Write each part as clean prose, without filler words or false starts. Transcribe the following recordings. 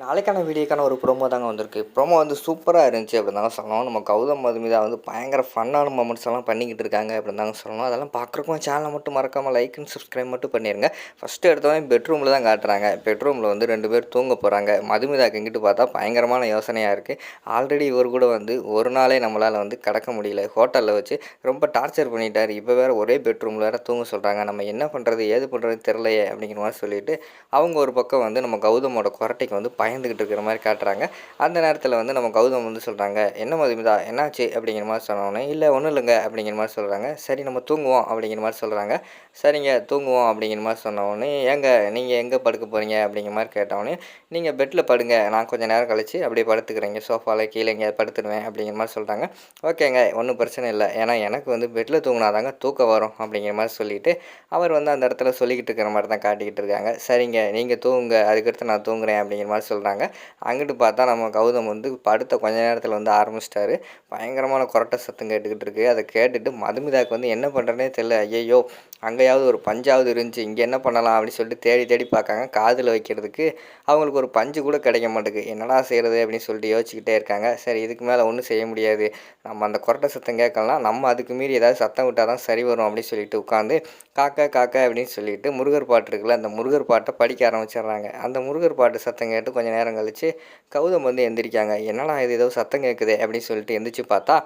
நாளைக்கான வீடியோக்கான ஒரு ப்ரோமோ தாங்க வந்திருக்கு. ப்ரோமோ வந்து சூப்பராக இருந்துச்சு அப்படின்னு தாங்க சொல்லணும். நம்ம கௌதம் மதுமிதா வந்து பயங்கர ஃபன்னான மொமெண்ட்ஸ் எல்லாம் பண்ணிக்கிட்டு இருக்காங்க அப்படின்னு தாங்க சொல்லணும். அதெல்லாம் பார்க்குறக்கும் சேனலை மட்டும் மறக்காமல் லைக் அண்ட் சப்ஸ்கிரைப் மட்டும் பண்ணிடுங்க. ஃபஸ்ட்டு எடுத்தவங்க பெட்ரூமில் தான் காட்டுறாங்க. பெட்ரூமில் வந்து 2 பேர் தூங்க போகிறாங்க. மதுமிதாக்கு இங்கிட்டு பார்த்தா பயங்கரமான யோசனையாக இருக்குது. ஆல்ரெடி இவர் கூட வந்து ஒரு நாளே நம்மளால் வந்து கடக்க முடியல. ஹோட்டலில் வச்சு ரொம்ப டார்ச்சர் பண்ணிட்டார். இப்போ வேறு ஒரே பெட்ரூமில் வேறு தூங்க சொல்கிறாங்க. நம்ம என்ன பண்ணுறது ஏது பண்ணுறது தெரிலையே அப்படிங்கிற மாதிரி சொல்லிவிட்டு அவங்க ஒரு பக்கம் வந்து நம்ம கௌதமோட குரட்டைக்கு வந்து பயந்துக்கிட்டு இருக்கிற மாதிரி காட்டுறாங்க. அந்த நேரத்தில் வந்து நம்ம கௌதம் வந்து சொல்கிறாங்க, என்ன மதுமிதா என்னாச்சு அப்படிங்கிற மாதிரி சொன்னோடனே, இல்லை ஒன்றும் இல்லைங்க அப்படிங்கிற மாதிரி சொல்கிறாங்க. சரி நம்ம தூங்குவோம் அப்படிங்கிற மாதிரி சொல்கிறாங்க. சரிங்க தூங்குவோம் அப்படிங்கிற மாதிரி சொன்னோடனே, ஏங்க நீங்கள் எங்கே படுக்க போகிறீங்க அப்படிங்கிற மாதிரி கேட்டவுடனே, நீங்கள் பெட்டில் படுங்க நான் கொஞ்சம் நேரம் கழித்து அப்படியே படுத்துக்கிறேங்க சோஃபாவில் கீழே எங்கேயாவது படுத்துடுவேன் அப்படிங்கிற மாதிரி சொல்கிறாங்க. ஓகேங்க ஒன்றும் பிரச்சனை இல்லை, ஏன்னா எனக்கு வந்து பெட்டில் தூங்கினாதாங்க தூக்கம் வரும் அப்படிங்கிற மாதிரி சொல்லிவிட்டு அவர் வந்து அந்த இடத்துல சொல்லிக்கிட்டு இருக்கிற மாதிரி தான் காட்டிக்கிட்டு இருக்காங்க. சரிங்க நீங்கள் தூங்குங்க அதுக்கடுத்து நான் தூங்குறேன் அப்படிங்கிற மாதிரி சொல்கிறாங்க. அங்கிட்டு பார்த்தா நம்ம கௌதம் வந்து படுத்த கொஞ்ச நேரத்தில் வந்து ஆரம்பிச்சிட்டாரு. பயங்கரமான கொரட்டை சத்தம் கேட்டுக்கிட்டு இருக்குது. அதை கேட்டுட்டு மதுமிதாவுக்கு வந்து என்ன பண்ணுறனே தெரியல. ஐயையோ அங்கேயாவது ஒரு பஞ்சாவது இருந்துச்சு, இங்கே என்ன பண்ணலாம் அப்படின்னு சொல்லிட்டு தேடி தேடி பார்க்காங்க. காதில் வைக்கிறதுக்கு அவங்களுக்கு ஒரு பஞ்சு கூட கிடைக்க மாட்டேங்குது. என்னடா செய்கிறது அப்படின்னு சொல்லிட்டு யோசிச்சுக்கிட்டே இருக்காங்க. சரி இதுக்கு மேலே ஒன்றும் செய்ய முடியாது, நம்ம அந்த கொரட்டை சத்தம் கேட்கலாம், நம்ம அதுக்கு மீறி ஏதாவது சத்தம் விட்டால் தான் சரி வரும் அப்படின்னு சொல்லிட்டு உட்காந்து காக்கா காக்கா அப்படின்னு சொல்லிட்டு முருகர் பாட்டு இருக்குல்ல, அந்த முருகர் பாட்டை படிக்க ஆரம்பிச்சிடுறாங்க. அந்த முருகர் பாட்டு சத்தம் கேட்டு கொஞ்சம் நேரம் கழித்து கௌதம் வந்து எந்திரிக்காங்க. என்னடா இது ஏதோ சத்தம் கேட்குதே அப்படின்னு சொல்லிட்டு எந்திரிச்சு பார்த்தா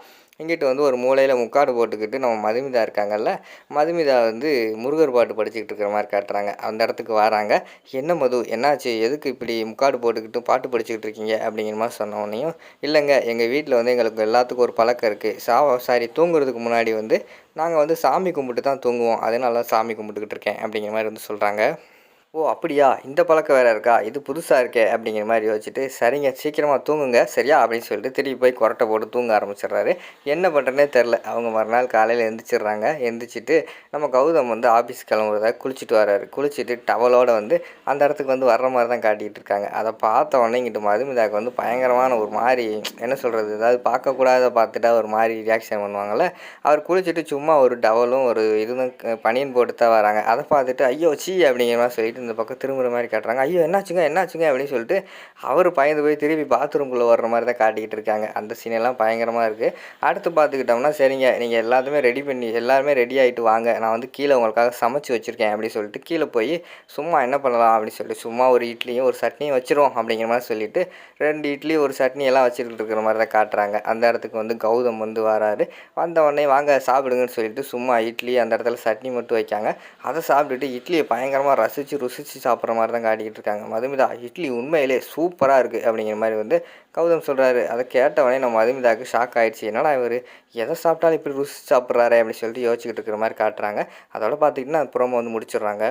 இங்கிட்டு வந்து ஒரு மூலையில் முக்காடு போட்டுக்கிட்டு நம்ம மதுமிதா இருக்காங்கல்ல, மதுமிதா வந்து முருகர் பாட்டு படிச்சுக்கிட்டு இருக்கிற மாதிரி காட்டுறாங்க. அந்த இடத்துக்கு வராங்க. என்ன மது என்னாச்சு, எதுக்கு இப்படி முக்காடு போட்டுக்கிட்டு பாட்டு படிச்சுக்கிட்டு இருக்கீங்க அப்படிங்கிற மாதிரி சொன்னோடனையும், இல்லைங்க எங்கள் வீட்டில் வந்து எங்களுக்கு எல்லாத்துக்கும் ஒரு பழக்கம் இருக்குது, தூங்குறதுக்கு முன்னாடி வந்து நாங்கள் வந்து சாமி கும்பிட்டு தான் தூங்குவோம், அதனால சாமி கும்பிட்டுக்கிட்டு இருக்கேன் அப்படிங்கிற மாதிரி வந்து சொல்கிறாங்க. ஓ அப்படியா, இந்த பழக்கம் வேறு இருக்கா, இது புதுசாக இருக்கே அப்படிங்கிற மாதிரி யோசிச்சுட்டு, சரிங்க சீக்கிரமாக தூங்குங்க சரியா அப்படின்னு சொல்லிட்டு திருப்பி போய் கொரட்டை போட்டு தூங்க ஆரம்பிச்சிடுறாரு. என்ன பண்ணுறனே தெரில. அவங்க மறுநாள் காலையில் எந்திரிச்சிடுறாங்க. எந்திரிச்சிட்டு நம்ம கௌதம் வந்து ஆஃபீஸ் கிளம்புறதா குளிச்சுட்டு வர்றாரு. குளிச்சுட்டு டவலோடு வந்து அந்த இடத்துக்கு வந்து வர்ற மாதிரி தான் காட்டிகிட்டு இருக்காங்க. அதை பார்த்த உடனே இங்கிட்டு மதுமிதாக்கு வந்து பயங்கரமான ஒரு மாதிரி என்ன சொல்கிறது, ஏதாவது பார்க்கக்கூடாத பார்த்துட்டா ஒரு மாதிரி ரியாக்ஷன் பண்ணுவாங்கள்ல, அவர் குளிச்சுட்டு சும்மா ஒரு டவலும் ஒரு இதுவும் பனியன் போட்டு தான் வராங்க. அதை பார்த்துட்டு ஐயோ சீ அப்படிங்கிற மாதிரி சொல்லிட்டு இந்த பக்கம் திரும்புகிற மாதிரி காட்டுறாங்க. ஐயோ என்னாச்சுங்க என்னாச்சுங்க அப்படின்னு சொல்லிட்டு அவர் பயந்து போய் திரும்பி பாத்ரூம்குள்ளே வர்ற மாதிரி தான் காட்டிக்கிட்டு இருக்காங்க. அந்த சீனெல்லாம் பயங்கரமாக இருக்குது. அடுத்து பார்த்துக்கிட்டோம்னா, சரிங்க நீங்கள் எல்லாருமே ரெடி ஆகிட்டு வாங்க, நான் வந்து கீழே உங்களுக்காக சமைச்சு வச்சுருக்கேன் அப்படின்னு சொல்லிட்டு கீழே போய் சும்மா என்ன பண்ணலாம் அப்படின்னு சொல்லிட்டு சும்மா ஒரு இட்லியும் ஒரு சட்னியும் வச்சிரும் அப்படிங்கிற மாதிரி சொல்லிவிட்டு 2 இட்லி ஒரு சட்னி எல்லாம் வச்சுக்கிட்டு இருக்கிற மாதிரி தான் காட்டுறாங்க. அந்த இடத்துக்கு வந்து கௌதம் வந்து வராரு. வந்த உடனே வாங்க சாப்பிடுங்கன்னு சொல்லிட்டு சும்மா இட்லி அந்த இடத்துல சட்னி மட்டும் வைக்காங்க. அதை சாப்பிட்டுட்டு இட்லியை பயங்கரமாக ருசித்து சாப்பிட்ற மாதிரி தான் காட்டிக்கிட்டு இருக்காங்க. மதுமிதா இட்லி உண்மையிலே சூப்பராக இருக்குது அப்படிங்கிற மாதிரி வந்து கௌதம் சொல்கிறாரு. அதை கேட்டவொடனே நம்ம மதுமிதாவுக்கு ஷாக் ஆகிடுச்சு. என்னடா இவர் எதை சாப்பிட்டாலும் இப்படி ருசிச்சு சாப்பிட்றாரு அப்படின்னு சொல்லிட்டு யோசிச்சுக்கிட்டு இருக்கிற மாதிரி காட்டுறாங்க. அதோட பார்த்துக்கிட்டிங்கன்னா ப்ரோமோ வந்து முடிச்சிடுறாங்க.